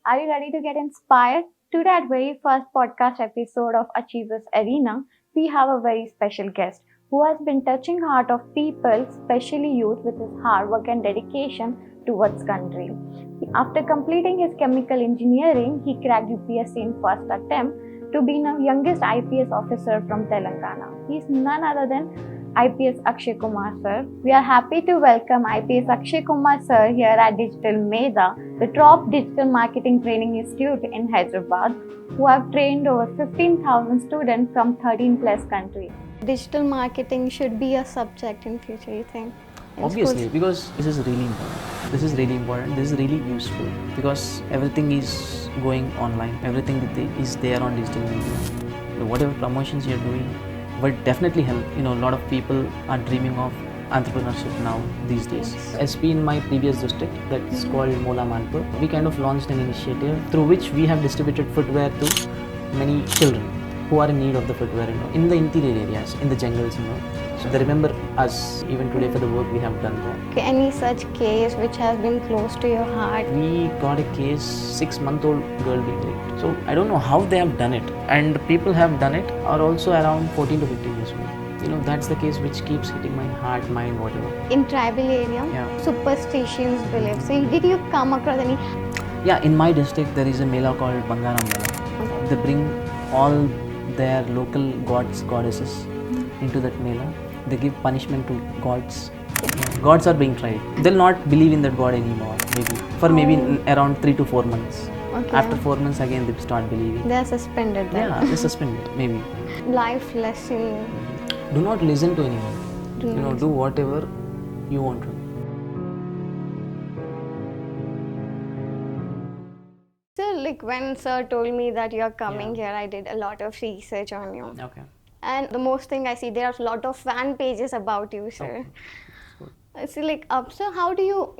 Are you ready to get inspired? To that very first podcast episode of Achievers Arena, we have a very special guest who has been touching heart of people, especially youth, with his hard work and dedication towards country. After completing his chemical engineering, he cracked UPSC in first attempt to be the youngest IPS officer from Telangana. He is none other than IPS Akshay Kumar sir. We are happy to welcome IPS Akshay Kumar sir here at Digital Meda, the top digital marketing training institute in Hyderabad, who have trained over 15,000 students from 13 plus countries. Digital marketing should be a subject in future, you think? Obviously, because this is really important. This is really important. This is really useful because everything is going online. Everything is there on digital media. Whatever promotions you're doing would definitely help. A lot of people are dreaming of entrepreneurship now these days. SP in my previous district, that's called Mola Manpur, we kind of launched an initiative through which we have distributed footwear to many children who are in need of the footwear in the interior areas, in the jungles. So they remember us even today for the work we have done there. Okay, any such case which has been close to your heart? We got a case, 6-month-old girl being raped. So I don't know how they have done it, and people have done it are also around 14 to 15 years old. That's the case which keeps hitting my heart, mind, whatever. In tribal area, superstitions beliefs. So did you come across any? Yeah, in my district there is a mela called Bangaram Mela. They bring all their local gods, goddesses into that mela. They give punishment to gods. Gods are being tried. They'll not believe in that god anymore, maybe around 3 to 4 months. Okay. After 4 months again they start believing. They're suspended then. Yeah, they're suspended, maybe. Life lesson. Do not listen to anyone. Do whatever you want to. So like when sir told me that you're coming here, I did a lot of research on you. Okay. And the most thing I see, there are a lot of fan pages about you, sir. Okay. I see so how do you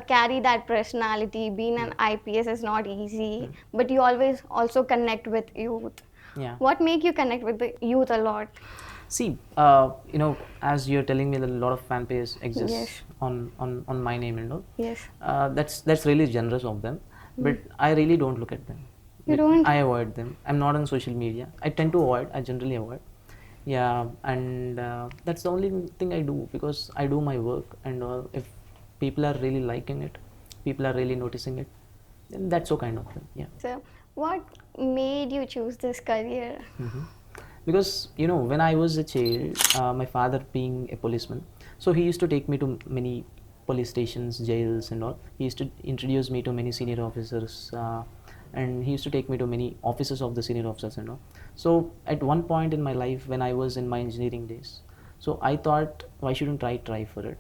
carry that personality? Being an IPS is not easy, but you always also connect with youth. Yeah. What make you connect with the youth a lot? See, as you're telling me that a lot of fan pages exist on my name and all. Yes. That's really generous of them, but I really don't look at them. You don't? I avoid them. I'm not on social media. I tend to avoid. I generally avoid. Yeah, and that's the only thing I do because I do my work, and if people are really liking it, people are really noticing it, then that's so kind of thing. Yeah. So, what made you choose this career? Because when I was a child, my father being a policeman, so he used to take me to many police stations, jails, and all. He used to introduce me to many senior officers. And he used to take me to many offices of the senior officers and all. So at one point in my life when I was in my engineering days, so I thought why shouldn't I try for it,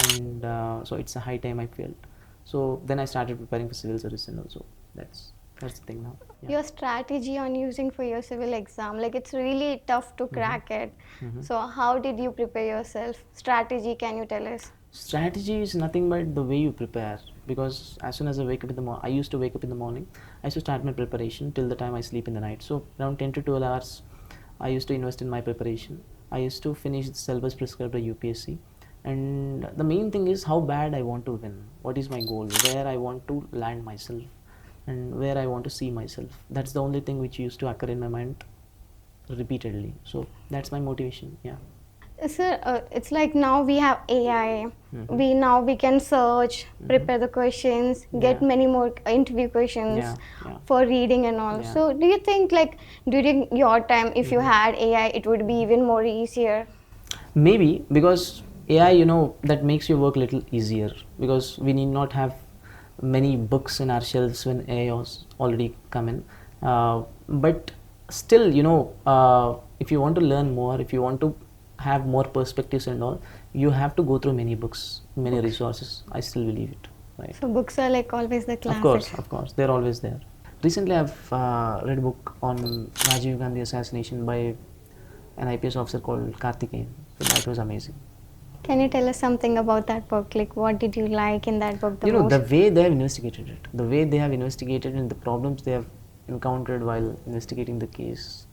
and so it's a high time I felt. So then I started preparing for civil service, and also that's the thing now. Yeah. Your strategy on using for your civil exam, like it's really tough to crack it. So how did you prepare yourself? Strategy, can you tell us? Strategy is nothing but the way you prepare, because as soon as I wake up in the morning, I used to wake up in the morning, I used to start my preparation till the time I sleep in the night. So around 10 to 12 hours I used to invest in my preparation. I used to finish the syllabus prescribed by UPSC, and the main thing is how bad I want to win, what is my goal, where I want to land myself, and where I want to see myself. That's the only thing which used to occur in my mind repeatedly. So that's my motivation. Yeah. Sir, it's like now we have AI. We can search, prepare the questions, get many more interview questions for reading and all. So do you think like during your time, if you had AI, it would be even more easier? Maybe, because AI, that makes your work a little easier, because we need not have many books in our shelves when AI was already come in. But still, if you want to learn more, if you want to have more perspectives and all, you have to go through many books, many resources. I still believe it. Right. So books are like always the classic. Of course, they're always there. Recently, I've read a book on Rajiv Gandhi assassination by an IPS officer called Karthikeyan. So that was amazing. Can you tell us something about that book? Like, what did you like in that book the most? The way they have investigated it, and the problems they have encountered while investigating the case,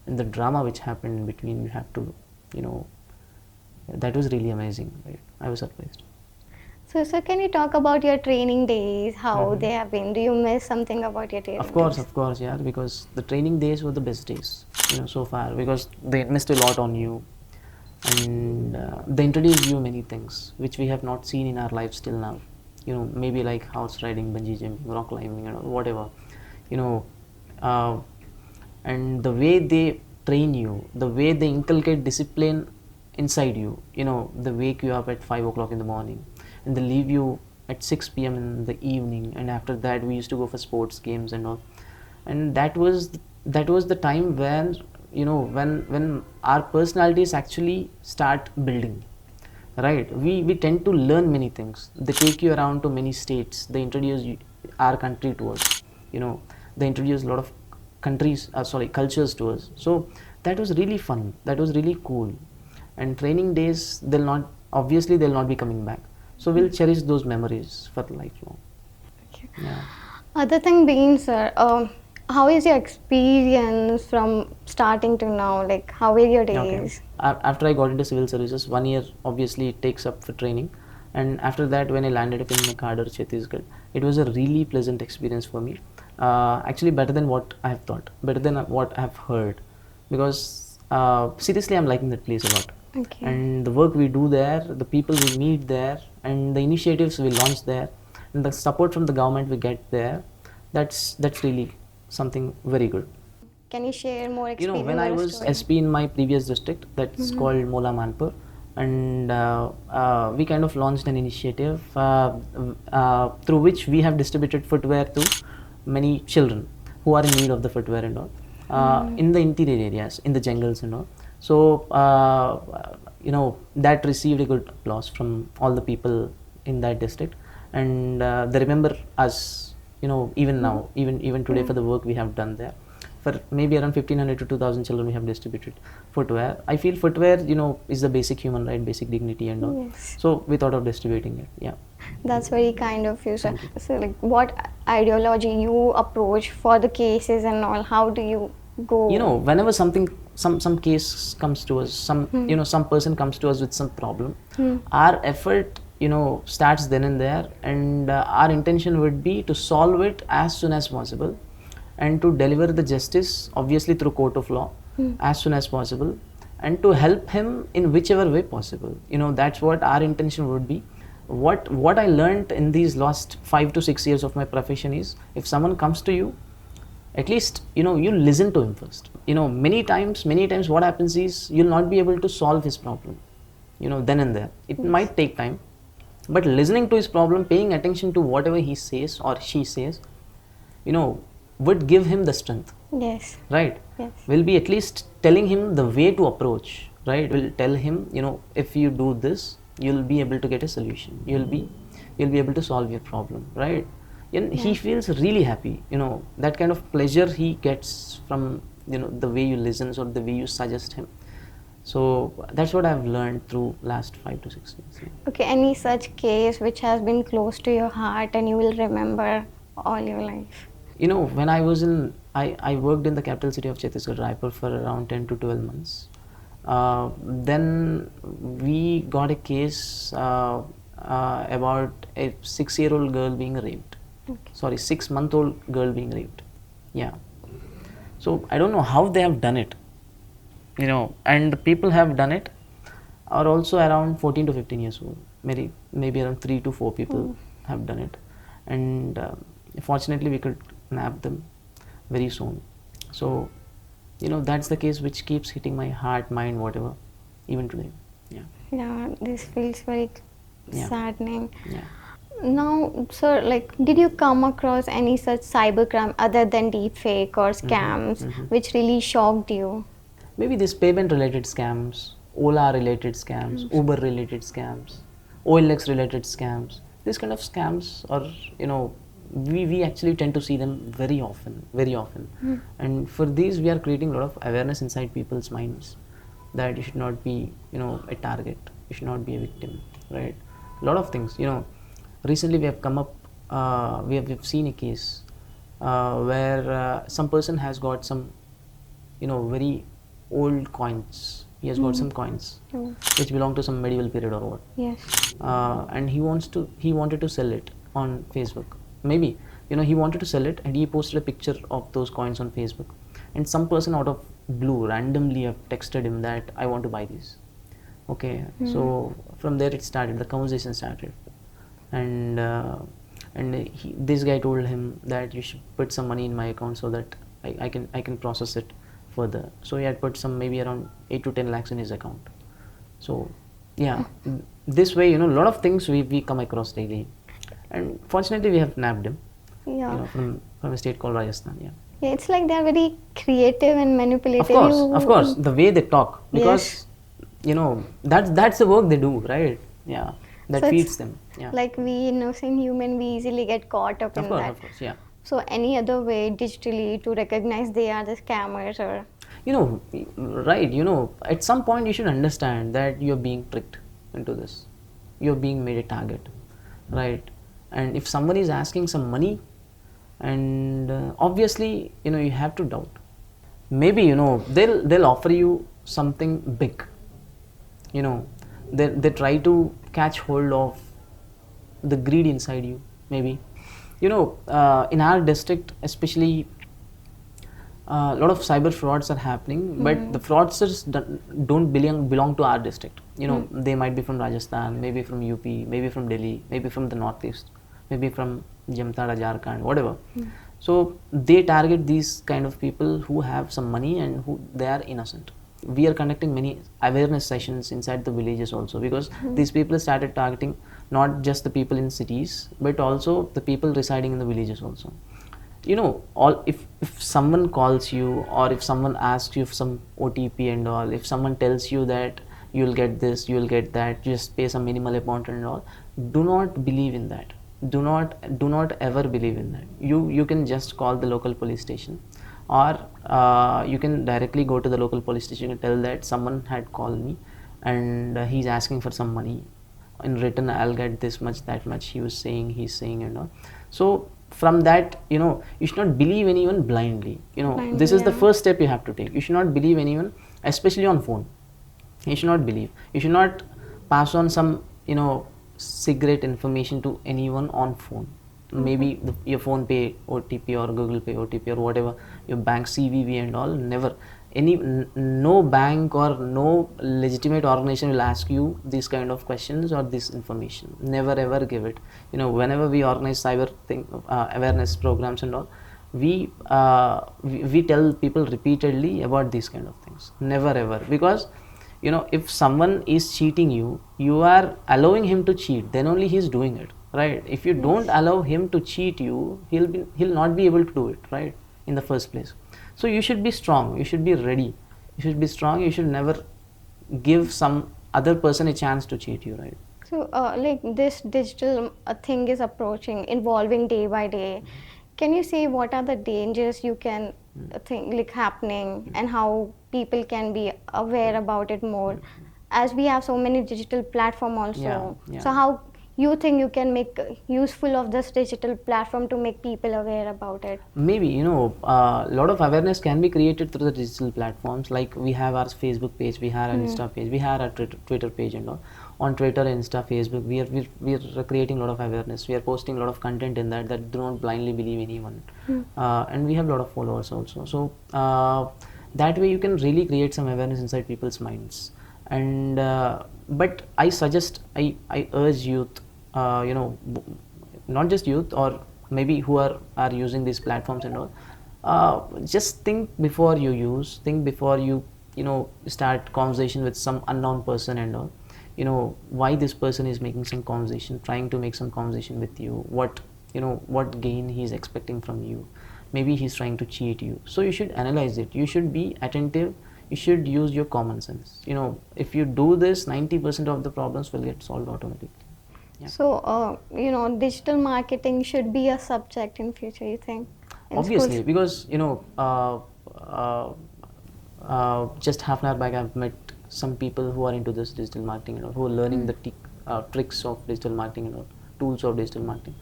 and the drama which happened in between, that was really amazing. Right? I was surprised. So So, sir, can you talk about your training days, how they have been? Do you miss something about your training days? Of course, yeah, because the training days were the best days, so far, because they missed a lot on you, and they introduced you many things which we have not seen in our lives till now. Maybe like horse riding, bungee jumping, rock climbing, whatever, you know, uh, and the way they train you, the way they inculcate discipline inside you, they wake you up at 5 o'clock in the morning, and they leave you at 6 p.m. in the evening, and after that we used to go for sports games and all. And that was the time when when our personalities actually start building, right? We tend to learn many things. They take you around to many states, they introduce our country to us, they introduce a lot of cultures to us. So that was really fun, that was really cool. And training days, they'll not be coming back, so we'll cherish those memories for lifelong. Okay. Yeah. Other thing being, sir, how is your experience from starting to now? Like, how were your days? After I got into civil services, 1 year obviously it takes up for training, and after that, when I landed up in Makadar, Chhattisgarh, it was a really pleasant experience for me. Actually, better than what I have thought, better than what I have heard, because seriously, I'm liking that place a lot. Okay. And the work we do there, the people we meet there, and the initiatives we launch there, and the support from the government we get there, that's really something very good. Can you share more experience? When I or a was story? SP in my previous district, that's called Mola Manpur, and we kind of launched an initiative through which we have distributed footwear to many children who are in need of the footwear and all, in the interior areas, in the jungles and all. So that received a good applause from all the people in that district, and they remember us, even now, even today, for the work we have done there. For maybe around 1,500 to 2,000 children we have distributed footwear. I feel footwear, is the basic human right, basic dignity and all. Yes. So we thought of distributing it. Yeah. That's very kind of you, sir. So, like, what ideology you approach for the cases and all? How do you go? Whenever some case comes to us, some person comes to us with some problem, our effort, starts then and there, and our intention would be to solve it as soon as possible, and to deliver the justice, obviously through court of law, as soon as possible, and to help him in whichever way possible. That's what our intention would be. What I learned in these last 5 to 6 years of my profession is, if someone comes to you, at least you listen to him first. Many times what happens is, you'll not be able to solve his problem, then and there. It might take time, but listening to his problem, paying attention to whatever he says or she says, would give him the strength. Yes. Right? Yes. We'll be at least telling him the way to approach, right? We'll tell him, if you do this, you'll be able to get a solution. You'll be able to solve your problem, right? And he feels really happy, that kind of pleasure he gets from, the way you listen or the way you suggest him. So that's what I've learned through last 5 to 6 years. Yeah. Okay. Any such case which has been close to your heart and you will remember all your life? When I was I worked in the capital city of Chhattisgarh, Raipur, for around 10 to 12 months. Then we got a case about a 6-year-old girl being raped. Okay. Sorry, 6-month-old girl being raped. Yeah. So I don't know how they have done it. And the people have done it are also around 14 to 15 years old. Maybe around 3 to 4 people have done it. And fortunately, we could nab them very soon. So, that's the case which keeps hitting my heart, mind, whatever, even today. Yeah. Yeah, this feels very saddening. Yeah. Now, sir, like, did you come across any such cybercrime other than deepfake or scams which really shocked you? Maybe these payment-related scams, Ola-related scams, Uber-related scams, OLX-related scams. These kind of scams are, we actually tend to see them very often. And for these, we are creating a lot of awareness inside people's minds that you should not be, a target. You should not be a victim, right? A lot of things, Recently, we have come up, we have seen a case where some person has got some, very old coins, He has got some coins which belong to some medieval period or what. Yes. And he wanted to sell it on Facebook. Maybe, he wanted to sell it, and he posted a picture of those coins on Facebook. And some person out of blue randomly have texted him that I want to buy these. Okay, so from there it started. The conversation started, and this guy told him that you should put some money in my account so that I can process it further. So he had put some maybe around 8 to 10 lakhs in his account. So yeah, this way, a lot of things we come across daily, and fortunately we have nabbed him. Yeah. From a state called Rajasthan. Yeah. Yeah, it's like they're very creative and manipulative. Of course, the way they talk, because that's the work they do, right? Yeah, that So feeds it's them. Yeah. like we innocent human, we easily get caught up in that. Of course, yeah. So any other way digitally to recognize they are the scammers or? Right, at some point you should understand that you're being tricked into this. You're being made a target, right? And if someone is asking some money, and obviously, you have to doubt. Maybe, they'll offer you something big. They try to catch hold of the greed inside you, maybe. In our district, especially, a lot of cyber frauds are happening, but the fraudsters don't belong to our district. They might be from Rajasthan, maybe from UP, maybe from Delhi, maybe from the northeast, maybe from Jamtara, Jharkhand, whatever. So they target these kind of people who have some money and who they are innocent. We are conducting many awareness sessions inside the villages also, because these people started targeting not just the people in cities, but also the people residing in the villages also. If someone calls you, or if someone asks you for some OTP and all, if someone tells you that you'll get this, you'll get that, just pay some minimal amount and all, do not believe in that. Do not ever believe in that. You can just call the local police station, or you can directly go to the local police station and tell that someone had called me and he's asking for some money. In return, I'll get this much, that much. He's saying and all. So from that, you should not believe anyone blindly. This is the first step you have to take. You should not believe anyone, especially on phone. You should not believe. You should not pass on some secret information to anyone on phone. Maybe your phone pay OTP or Google Pay OTP or whatever, your bank CVV and all. Never. No bank or no legitimate organization will ask you these kind of questions or this information. Never ever give it. Whenever we organize cyber awareness programs and all, we tell people repeatedly about these kind of things. Never ever, because if someone is cheating you, you are allowing him to cheat, then only he is doing it, right? If you don't allow him to cheat you, he'll not be able to do it, right, in the first place. So you should be strong, you should be ready, you should be strong, you should never give some other person a chance to cheat you, right? So like this digital thing is evolving day by day. Can you say what are the dangers you can think like happening, and how people can be aware about it more, as we have so many digital platform also? Yeah. So how you think you can make useful of this digital platform to make people aware about it? Maybe, a lot of awareness can be created through the digital platforms. Like we have our Facebook page, we have our Insta page, we have our Twitter page and all. On Twitter, Insta, Facebook, we are creating a lot of awareness. We are posting a lot of content in that do not blindly believe anyone. And we have a lot of followers also. So that way you can really create some awareness inside people's minds. And but I suggest, I urge youth, not just youth, or maybe who are using these platforms and all, just think before you use, think before you start conversation with some unknown person and all. Why this person is making some conversation, trying to make some conversation with you, what gain he's expecting from you. Maybe he's trying to cheat you. So you should analyze it, you should be attentive, you should use your common sense. If you do this, 90% of the problems will get solved automatically. Yeah. So digital marketing should be a subject in future, you think? Obviously, because just half an hour back I've met some people who are into this digital marketing and all, who are learning the tricks of digital marketing and all, tools of digital marketing.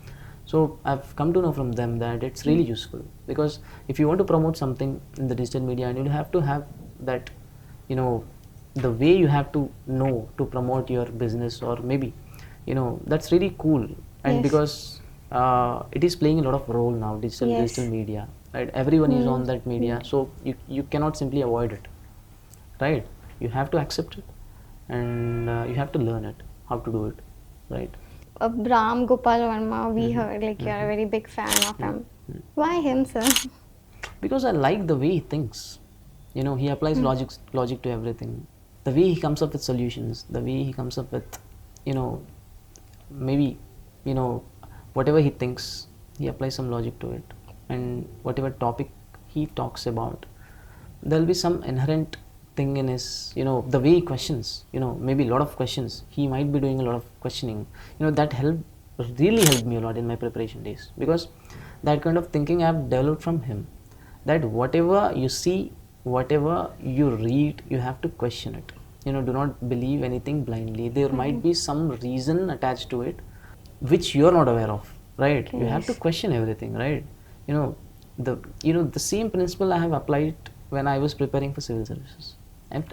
So I've come to know from them that it's really useful, because if you want to promote something in the digital media, and you'll have to have that the way you have to know to promote your business, or maybe, that's really cool. And Yes. because it is playing a lot of role now, digital media, right? Everyone is on that media, so you cannot simply avoid it, right? You have to accept it, and you have to learn it, how to do it, right? Ram Gopal Verma, we heard like you're a very big fan of him. Why him, sir? Because I like the way he thinks. He applies logic to everything. The way he comes up with solutions, the way he comes up with, maybe, whatever he thinks, he applies some logic to it. And whatever topic he talks about, there'll be some inherent thing in his, the way he questions, maybe a lot of questions. He might be doing a lot of questioning. That really helped me a lot in my preparation days, because that kind of thinking I've developed from him. That whatever you see, whatever you read, you have to question it. Do not believe anything blindly. There might be some reason attached to it which you're not aware of, right? You have to question everything, right? The same principle I have applied when I was preparing for civil services.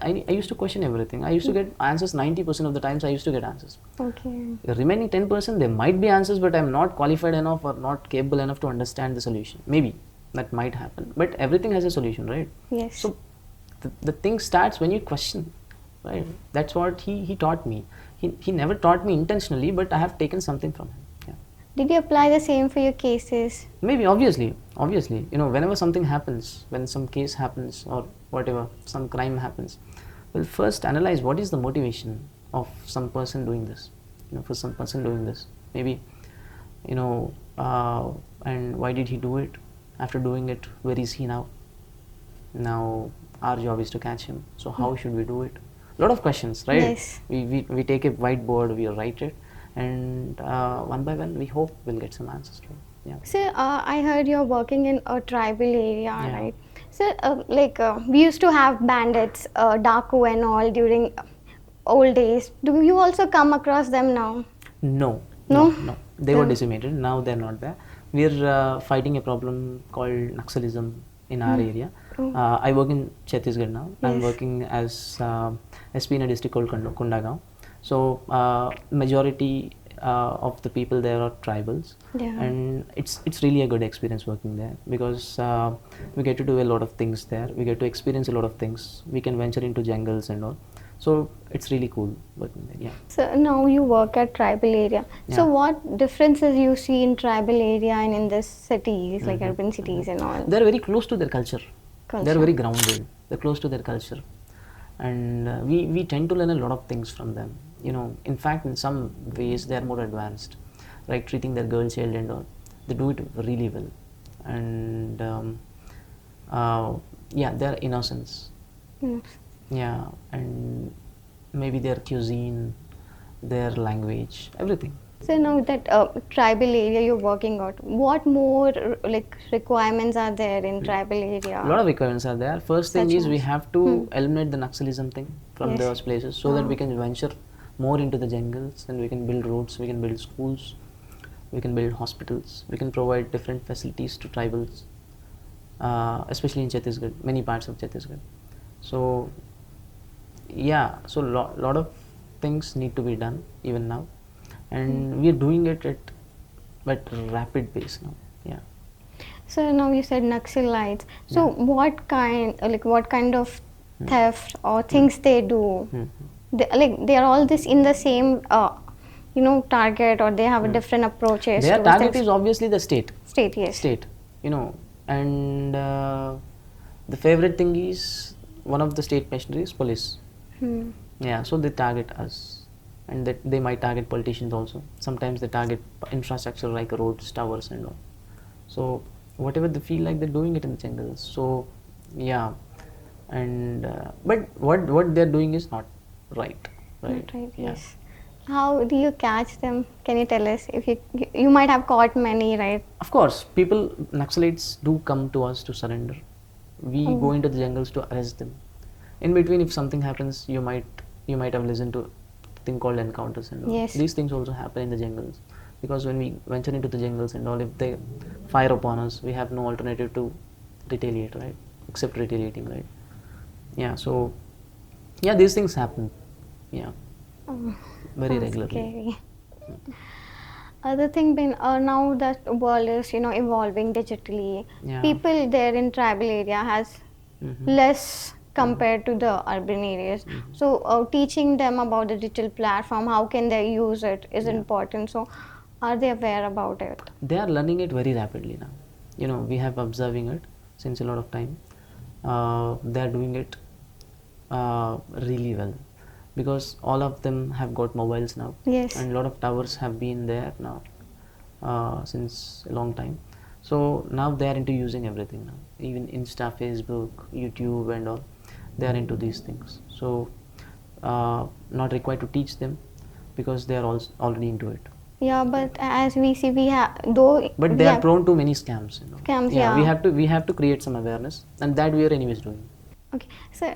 I used to question everything. I used to get answers 90% of the times. I used to get answers. Okay. The remaining 10%, there might be answers, but I'm not qualified enough or not capable enough to understand the solution. Maybe that might happen, but everything has a solution, right? Yes. So the thing starts when you question, right? That's what he taught me. He never taught me intentionally, but I have taken something from him. Yeah. Did you apply the same for your cases? Maybe, obviously, whenever something happens, when some case happens or whatever, some crime happens, we'll first analyze what is the motivation of some person doing this, for some person doing this. Maybe, and why did he do it? After doing it, where is he now? Now our job is to catch him. So how should we do it? A lot of questions, right? Yes. We take a whiteboard, we write it, and one by one we hope we'll get some answers to it. Yeah. So I heard you're working in a tribal area, Yeah. right? So we used to have bandits, Daku and all during old days. Do you also come across them now? No. No? They were decimated. Now they're not there. We're fighting a problem called Naxalism in our area. I work in Chhattisgarh now. I'm Yes. working as SP in a district called Kundagaon. So majority of the people there are tribals, Yeah. and it's really a good experience working there, because we get to do a lot of things there. We get to experience a lot of things. We can venture into jungles and all. So it's really cool working there. Yeah. So now you work at tribal area. So Yeah. what differences you see in tribal area and in this cities, like urban cities and all? They're very close to their culture. Culture. They're very grounded. They're close to their culture, and we tend to learn a lot of things from them. In fact, in some ways they are more advanced, right? Treating their girl child and all, they do it really well. And yeah, their innocence, Yes. yeah, and maybe their cuisine, their language, everything. So now that tribal area you're working out, what more like requirements are there in tribal area? A lot of requirements are there. First thing Such is we as? have to eliminate the Naxalism thing from Yes. those places, so that we can venture more into the jungles, and we can build roads, we can build schools, we can build hospitals, we can provide different facilities to tribals, especially in Chhattisgarh, many parts of Chhattisgarh. So yeah, so lot of things need to be done even now, and we are doing it at rapid pace now. Yeah. So now you said Naxalites. So what kind of theft or things they do? They are all this in the same target, or they have a different approaches. Their to target things? is obviously the state. State, yes. State, and the favorite thing is one of the state machinery is police. Yeah, so they target us, and that they might target politicians also. Sometimes they target infrastructure like roads, towers, and all. So whatever they feel like, they're doing it in the jungles. So yeah, and but what they're doing is not right. Right, Yeah. yes. How do you catch them? Can you tell us? If you might have caught many, right? Of course, Naxalites do come to us to surrender. We go into the jungles to arrest them. In between, if something happens, you might have listened to a thing called encounters and all. Yes. These things also happen in the jungles, because when we venture into the jungles and all, if they fire upon us, we have no alternative to retaliate, right? Except retaliating, right? Yeah. So Yeah, these things happen. Yeah, Oh, very sounds regularly. scary. Other thing being now that world is evolving digitally, Yeah. people there in tribal area has Mm-hmm. less compared to the urban areas. Mm-hmm. So teaching them about the digital platform, how can they use it, is Yeah. important. So are they aware about it? They are learning it very rapidly now. We have observing it since a lot of time. They are doing it really well, because all of them have got mobiles now, Yes. and a lot of towers have been there now since a long time. So now they are into using everything now, even Insta, Facebook, YouTube, and all. They are into these things. So not required to teach them, because they are already into it. Yeah, but as we see, we have though But we they are have prone to many scams. scams. Yeah, we Yeah. have to create some awareness, and that we are anyways doing. Okay, so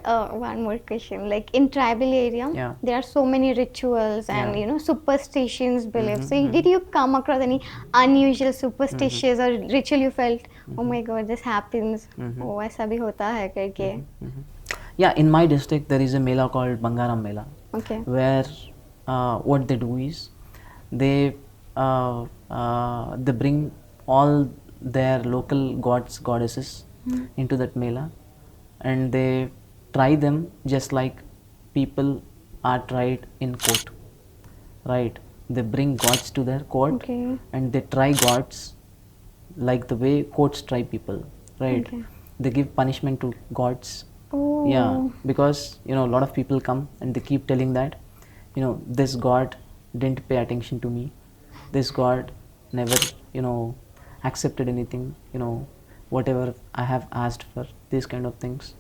one more question. Like in tribal area, Yeah. there are so many rituals and Yeah. superstitions, beliefs. So Mhm, did you come across any unusual mhm, superstitious or ritual you felt, oh my God, this happens, mhm, oh ऐसा भी होता है करके? mhm. Yeah, in my district there is a mela called Bangaram Mela, Okay. where what they do is they bring all their local gods, goddesses into that mela, and they try them just like people are tried in court, right? They bring gods to their court, Okay. and they try gods like the way courts try people, right? Okay. They give punishment to gods. Yeah, Oh. because a lot of people come and they keep telling that this god didn't pay attention to me, this god never accepted anything, whatever I have asked for, these kind of things.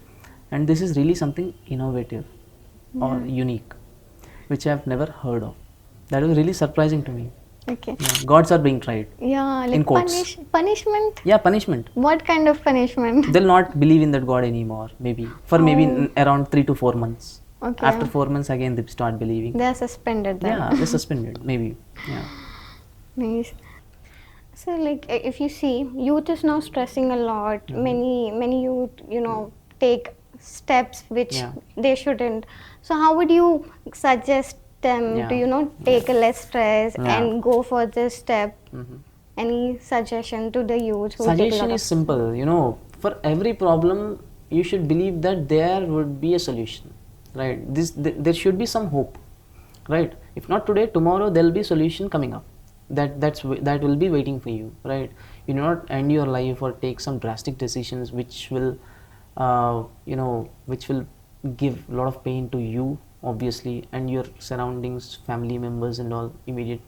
And this is really something innovative or Yeah. unique, which I have never heard of. That was really surprising to me. Okay. Yeah, gods are being tried Yeah, in like courts. punishment. Yeah, punishment. What kind of punishment? They'll not believe in that god anymore, maybe for Oh. around 3 to 4 months. Okay. After 4 months again they start believing. They are suspended then. Yeah, they're suspended maybe. Yeah. Nice. So, like, if you see, youth is now stressing a lot. Many youth, take steps which Yeah. they shouldn't. So, how would you suggest them Yeah. to, take a less stress Yeah. and go for this step? Mhm. Any suggestion to the youth who take a Suggestion lot is of simple. For every problem you should believe that there would be a solution, right? There should be some hope, right? If not today, tomorrow there'll be solution coming up, that will be waiting for you, right? You do not end your life or take some drastic decisions which will which will give a lot of pain to you, obviously, and your surroundings, family members and all, immediate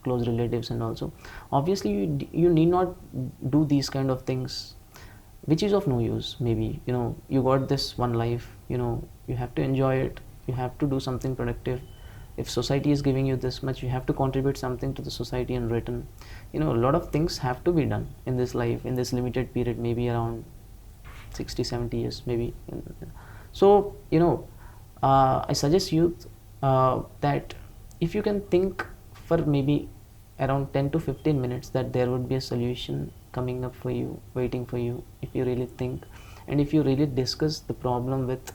close relatives. And also obviously you need not do these kind of things which is of no use. Maybe you got this one life, you have to enjoy it, you have to do something productive. If society is giving you this much, you have to contribute something to the society in return. A lot of things have to be done in this life, in this limited period, maybe around 60-70 years maybe. So I suggest youth that if you can think for maybe around 10 to 15 minutes, that there would be a solution coming up for you, waiting for you, if you really think, and if you really discuss the problem with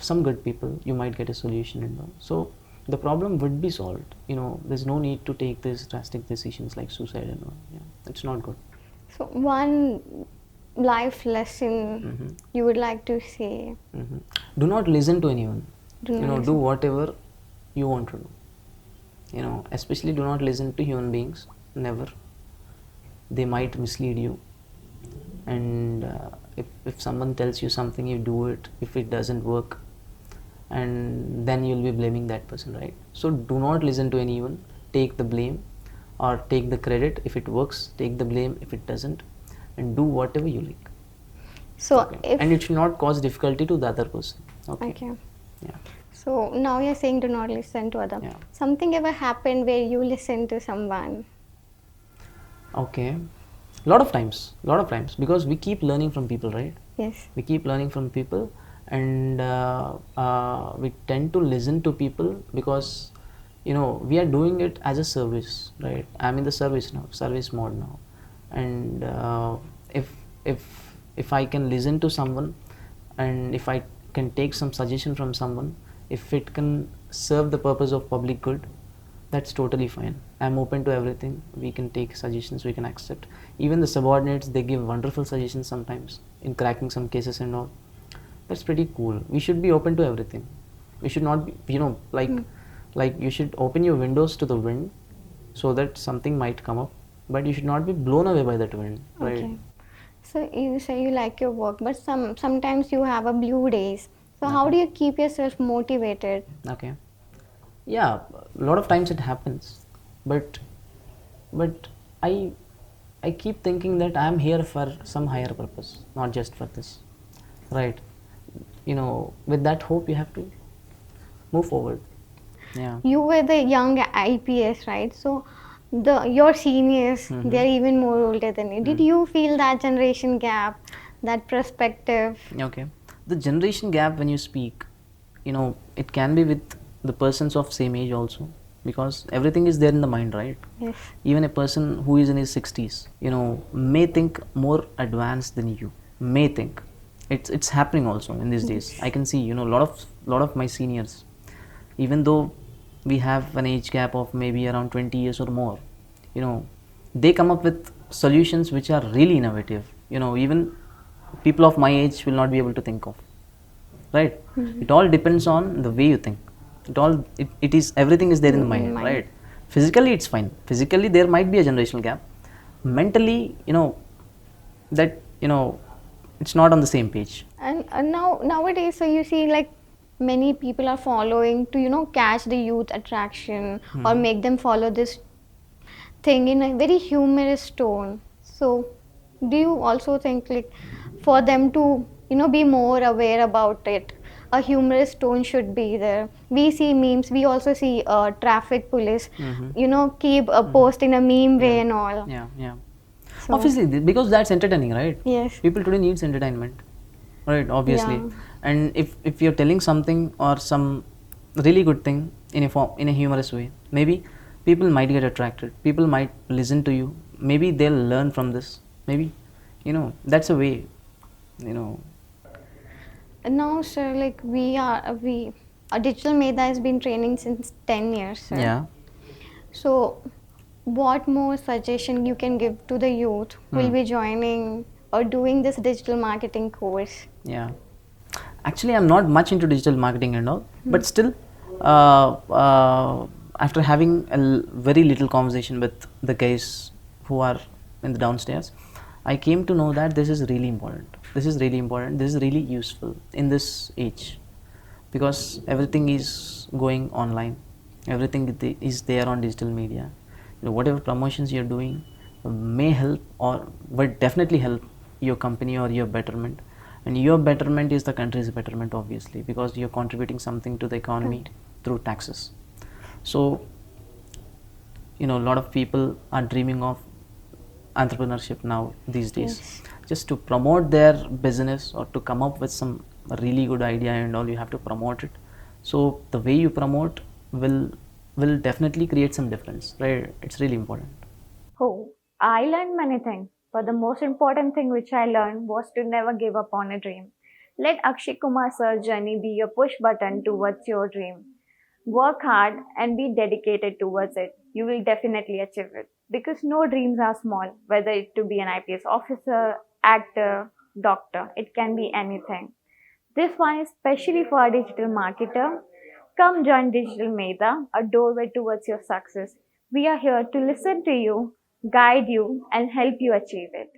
some good people, you might get a solution and all. So the problem would be solved. There's no need to take these drastic decisions like suicide and all. Yeah, it's not good. So, one life lesson you would like to say? Do not listen to anyone. Do not Do listen. whatever you want to do. Especially do not listen to human beings. Never. They might mislead you, and if someone tells you something, you do it. If it doesn't work, and then you'll be blaming that person, right? So do not listen to anyone. Take the blame or take the credit. If it works, take the blame. If it doesn't, and do whatever you like. So, Okay. And it should not cause difficulty to the other person. Okay. okay. Yeah. So now you're saying do not listen to other. Yeah. Something ever happened where you listen to someone? Okay. Lot of times, because we keep learning from people, right? Yes. We keep learning from people, and we tend to listen to people because we are doing it as a service, right? I'm in the service mode now, and if I can listen to someone, and if I can take some suggestion from someone, if it can serve the purpose of public good, that's totally fine. I'm open to everything. We can take suggestions, we can accept. Even the subordinates, they give wonderful suggestions sometimes in cracking some cases and all. That's pretty cool. We should be open to everything. We should not be, like you should open your windows to the wind so that something might come up, but you should not be blown away by that wind, right? Okay. So you say you like your work, but sometimes you have a blue days. So how do you keep yourself motivated? Okay. Yeah, a lot of times it happens, but I I keep thinking that I'm here for some higher purpose, not just for this, right? With that hope, you have to move forward. Yeah. You were the young IPS, right? So your seniors, they're even more older than you. Did you feel that generation gap, that perspective? Okay. The generation gap when you speak, it can be with the persons of same age also, because everything is there in the mind, right? Yes. Even a person who is in his 60s, may think more advanced than you. May think. It's happening also in these days. I can see, lot of my seniors, even though we have an age gap of maybe around 20 years or more, they come up with solutions which are really innovative. Even people of my age will not be able to think of, right? It all depends on the way you think. It is, everything is there in the mind, right? Physically it's fine. Physically there might be a generational gap. Mentally, that it's not on the same page. And nowadays, so you see, like many people are following to catch the youth attraction or make them follow this thing in a very humorous tone. So, do you also think like for them to be more aware about it, a humorous tone should be there? We see memes. We also see traffic police, keep posting a meme way and all. Yeah. So, Obviously, because that's entertaining, right? yes. People today needs entertainment, right? Obviously. Yeah. And if you're telling something or some really good thing in a humorous way, maybe people might get attracted, people might listen to you, maybe they'll learn from this, maybe that's a way. Now, sir, like a digital Meda has been training since 10 years, sir. Yeah. So, what more suggestion you can give to the youth who will be joining or doing this digital marketing course? Yeah. Actually, I'm not much into digital marketing and all, but still, after having very little conversation with the guys who are in the downstairs, I came to know that this is really important. This is really important. This is really useful in this age, because everything is going online. Everything is there on digital media. Whatever promotions you're doing may help or would definitely help your company or your betterment. And your betterment is the country's betterment, obviously, because you're contributing something to the economy through taxes. So, a lot of people are dreaming of entrepreneurship now these days. Just to promote their business or to come up with some really good idea and all, you have to promote it. So the way you promote will definitely create some difference, right? It's really important. Oh, I learned many things, but the most important thing which I learned was to never give up on a dream. Let Akshay Kumar sir's journey be your push button towards your dream. Work hard and be dedicated towards it. You will definitely achieve it. Because no dreams are small, whether it to be an IPS officer, actor, doctor, it can be anything. This one is specially for a digital marketer. Come join Digital Meda, a doorway towards your success. We are here to listen to you, guide you, and help you achieve it.